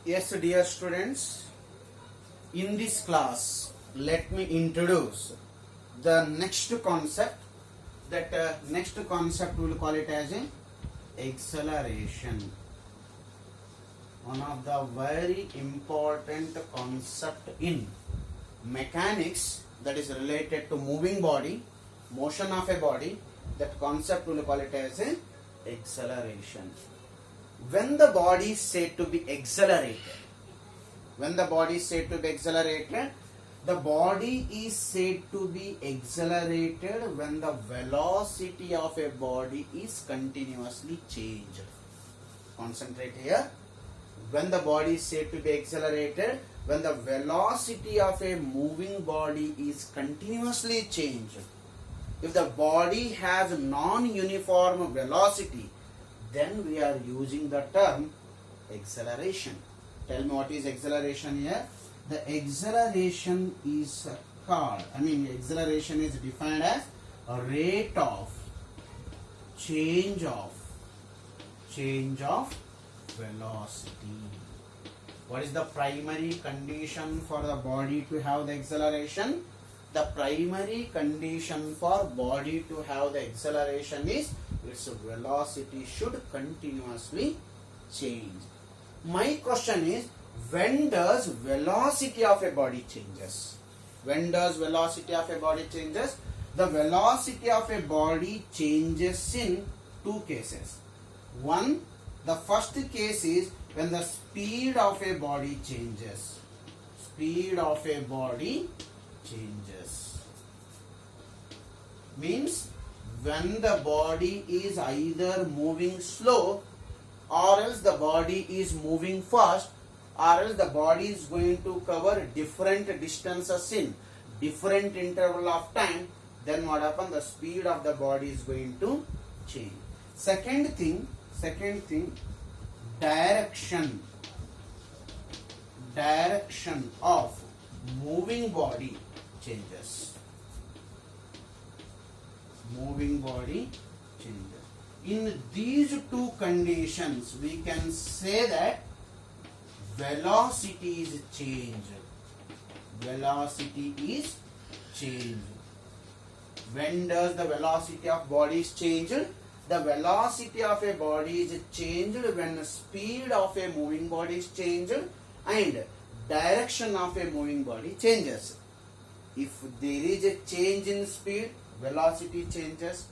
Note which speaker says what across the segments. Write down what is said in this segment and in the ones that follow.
Speaker 1: Yes, dear students, in this class, let me introduce the next concept. Next concept we will call it as a acceleration. One of the very important concept in mechanics that is related to moving body, motion of a body. That concept we will call it as a acceleration. When the body is said to be accelerated, the body is said to be accelerated when the velocity of a body is continuously changed. Concentrate here. When the body is said to be accelerated, when the velocity of a moving body is continuously changed. If the body has non-uniform velocity, then we are using the term acceleration. Tell me what is acceleration here. The acceleration is acceleration is defined as a rate of change of velocity. What is the primary condition for the body to have the acceleration? The primary condition for body to have the acceleration is its velocity should continuously change. My question is, when does velocity of a body changes? When does velocity of a body changes? The velocity of a body changes in two cases. The first case is when the speed of a body changes. Speed of a body changes. Means when the body is either moving slow or else the body is moving fast, or else the body is going to cover different distances in different interval of time, then what happens? The speed of the body is going to change. Second thing, direction of moving body changes. Moving body changes. In these two conditions, we can say that velocity is changed. Velocity is changed. When does the velocity of body is changed? The velocity of a body is changed when the speed of a moving body is changed and direction of a moving body changes. If there is a change in speed, velocity changes.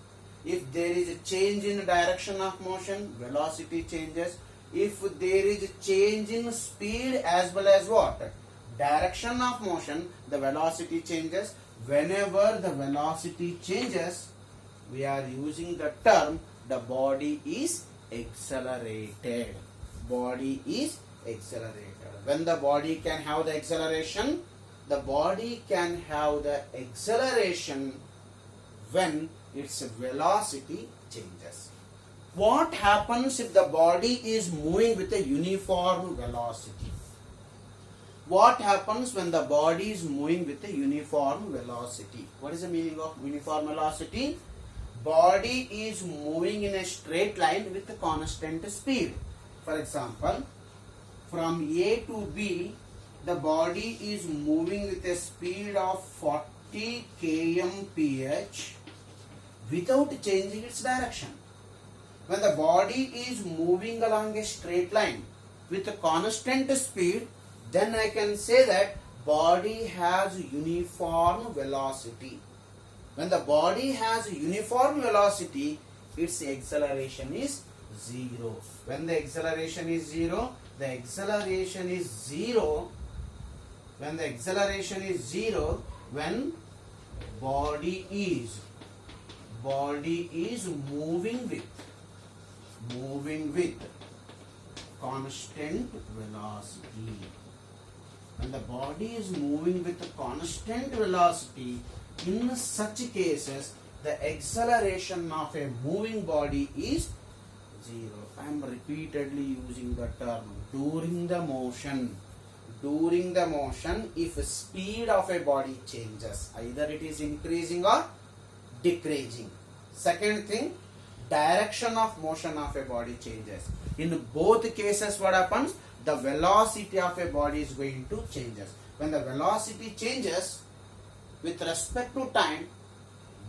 Speaker 1: If there is a change in direction of motion, velocity changes. If there is a change in speed as well as what? Direction of motion, the velocity changes. Whenever the velocity changes, we are using the term the body is accelerated. Body is accelerated. When the body can have the acceleration, the body can have the acceleration when its velocity changes. What happens if the body is moving with a uniform velocity? What happens when the body is moving with a uniform velocity? What is the meaning of uniform velocity? Body is moving in a straight line with a constant speed. For example, from A to B, the body is moving with a speed of 40 km/h without changing its direction. When the body is moving along a straight line with a constant speed, then I can say that body has uniform velocity. When the body has uniform velocity, its acceleration is zero. When the acceleration is zero, when body is moving with constant velocity. When the body is moving with a constant velocity, in such cases, the acceleration of a moving body is zero. I am repeatedly using the term during the motion. During the motion, if speed of a body changes, either it is increasing or decreasing. Second thing, direction of motion of a body changes. In both cases, what happens? The velocity of a body is going to changes. When the velocity changes with respect to time,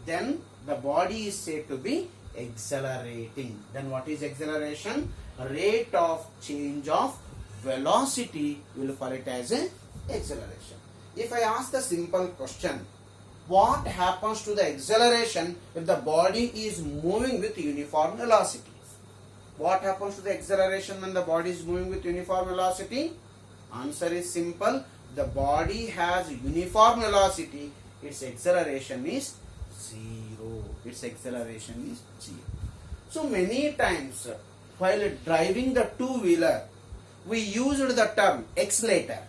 Speaker 1: then the body is said to be accelerating. Then what is acceleration? Rate of change of velocity, we will call it as a acceleration. If I ask the simple question, what happens to the acceleration if the body is moving with uniform velocity? What happens to the acceleration when the body is moving with uniform velocity? Answer is simple. The body has uniform velocity, its acceleration is zero. Its acceleration is zero. So many times while driving the two-wheeler, we used the term accelerator.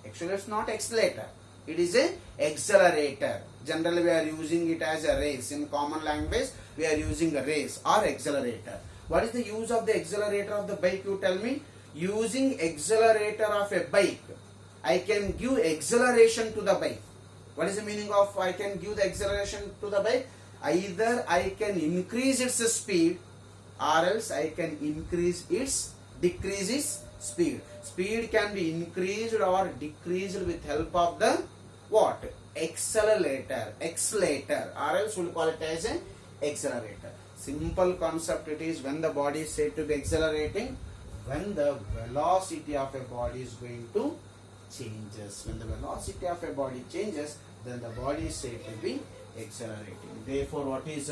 Speaker 1: Actually, it's not accelerator. It is a accelerator. Generally, we are using it as a race. In common language, we are using a race or accelerator. What is the use of the accelerator of the bike? You tell me. Using accelerator of a bike, I can give acceleration to the bike. What is the meaning of I can give the acceleration to the bike? Either I can increase its speed or else I can decrease its speed. Speed can be increased or decreased with help of the what? Accelerator or else we'll call it as an accelerator. Simple concept it is. When the body is said to be accelerating, when the velocity of a body is going to changes. When the velocity of a body changes, then the body is said to be accelerating. Therefore, what is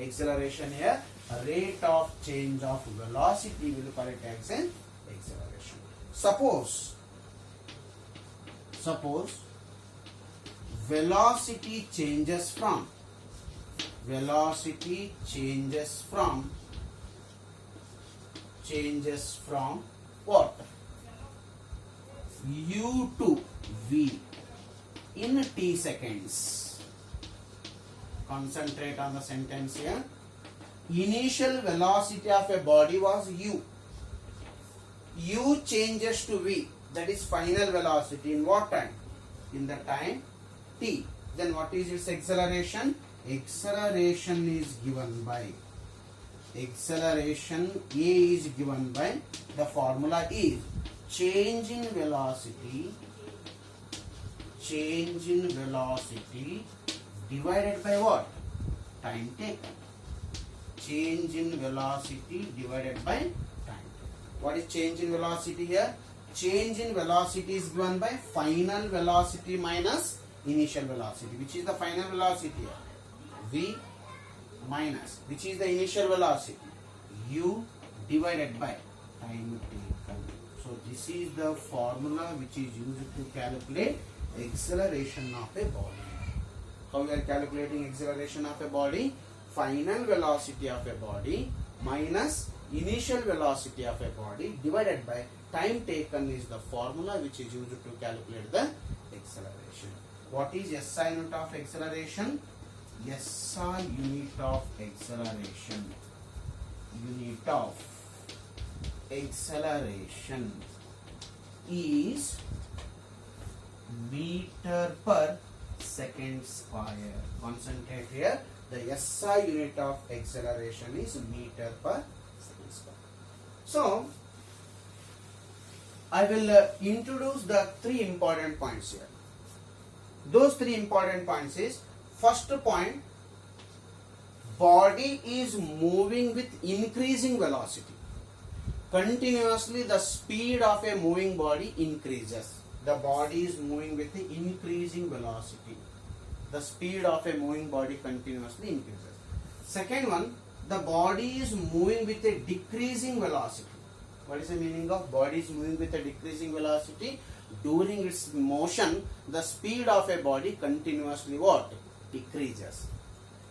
Speaker 1: acceleration here? A rate of change of velocity, we will call it as an acceleration. Suppose velocity changes from what? U to V in t seconds. Concentrate on the sentence here. Initial velocity of a body was U. U changes to V. That is final velocity. In what time? In the time t. Then what is its acceleration? Acceleration is given by acceleration A is given by, the formula is change in velocity divided by what? Time taken. Change in velocity divided by time taken. What is change in velocity here? Change in velocity is given by final velocity minus initial velocity. Which is the final velocity here? V minus, which is the initial velocity? U divided by time taken. So this is the formula which is used to calculate acceleration of a body. How we are calculating acceleration of a body? Final velocity of a body minus initial velocity of a body divided by time taken is the formula which is used to calculate the acceleration. What is SI unit of acceleration? SI unit of acceleration. Unit of acceleration is meter per second square. Concentrate here. The SI unit of acceleration is meter per second square. So, I will introduce the three important points here. Those three important points is, first point, body is moving with increasing velocity. Continuously the speed of a moving body increases. The body is moving with the increasing velocity. The speed of a moving body continuously increases. Second one, the body is moving with a decreasing velocity. What is the meaning of body is moving with a decreasing velocity? During its motion, the speed of a body continuously what? Decreases.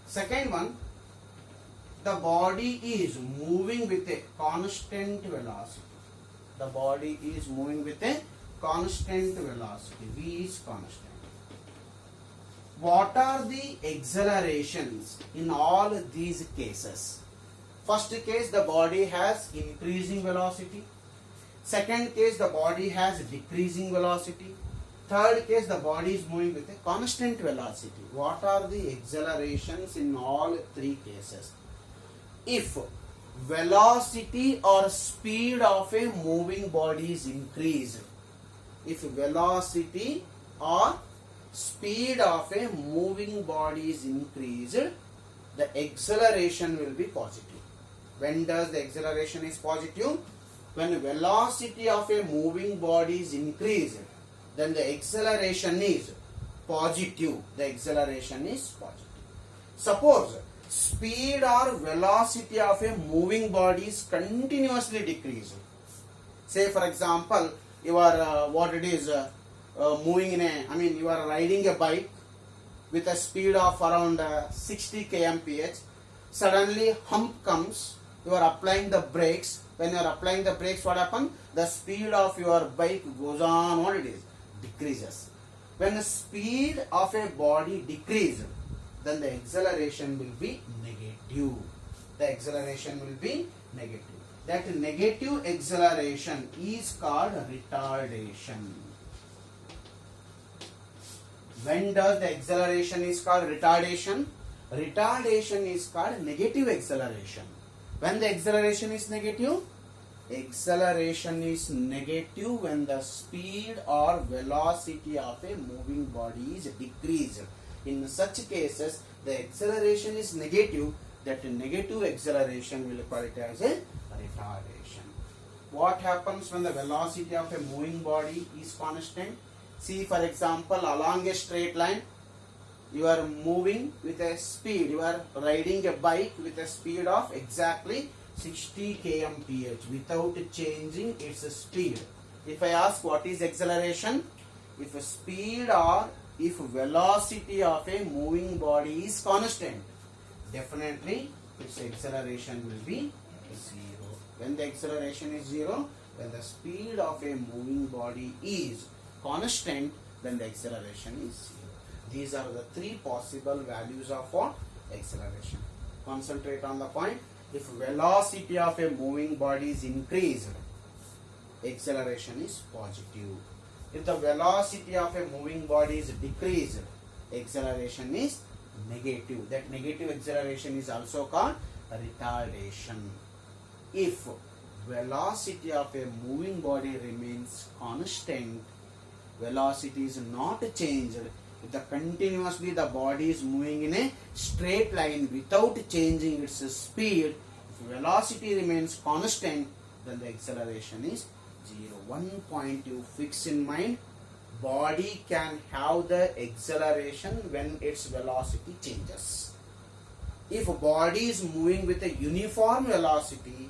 Speaker 1: Second one, the body is moving with a constant velocity. The body is moving with a constant velocity. V is constant. What are the accelerations in all these cases? First case, the body has increasing velocity. Second case, the body has decreasing velocity. Third case, the body is moving with a constant velocity. What are the accelerations in all three cases? If velocity or speed of a moving body is increased. If velocity or speed of a moving body is increased, the acceleration will be positive. When does the acceleration is positive? When velocity of a moving body is increased, then the acceleration is positive. The acceleration is positive. Suppose speed or velocity of a moving body is continuously decreased. Say for example, you are moving in a, you are riding a bike with a speed of around 60 kmph. Suddenly hump comes, you are applying the brakes. When you are applying the brakes, what happens? The speed of your bike goes on, what it is? Decreases. When the speed of a body decreases, then the acceleration will be negative. The acceleration will be negative. That negative acceleration is called retardation. When does the acceleration is called retardation? Retardation is called negative acceleration. When the acceleration is negative? Acceleration is negative when the speed or velocity of a moving body is decreased. In such cases, the acceleration is negative. That negative acceleration will call it as a retardation. What happens when the velocity of a moving body is constant? See, for example, along a straight line, you are moving with a speed, you are riding a bike with a speed of exactly 60 kmph without changing its speed. If I ask what is acceleration, if a speed or if velocity of a moving body is constant, definitely its acceleration will be 0. When the acceleration is 0, when the speed of a moving body is constant, then the acceleration is 0. These are the three possible values of what? Acceleration. Concentrate on the point. If velocity of a moving body is increased, acceleration is positive. If the velocity of a moving body is decreased, acceleration is negative. That negative acceleration is also called retardation. If velocity of a moving body remains constant, velocity is not changed, if continuously the body is moving in a straight line without changing its speed, if velocity remains constant, then the acceleration is 0. One point you fix in mind, body can have the acceleration when its velocity changes. If a body is moving with a uniform velocity,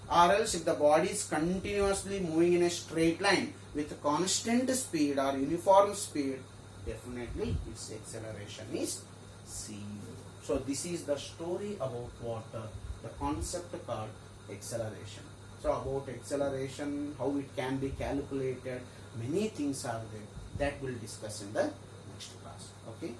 Speaker 1: or else if the body is continuously moving in a straight line with constant speed or uniform speed, definitely its acceleration is 0. So this is the story about what the concept called acceleration. So about acceleration, how it can be calculated, many things are there that we'll discuss in the next class. Okay.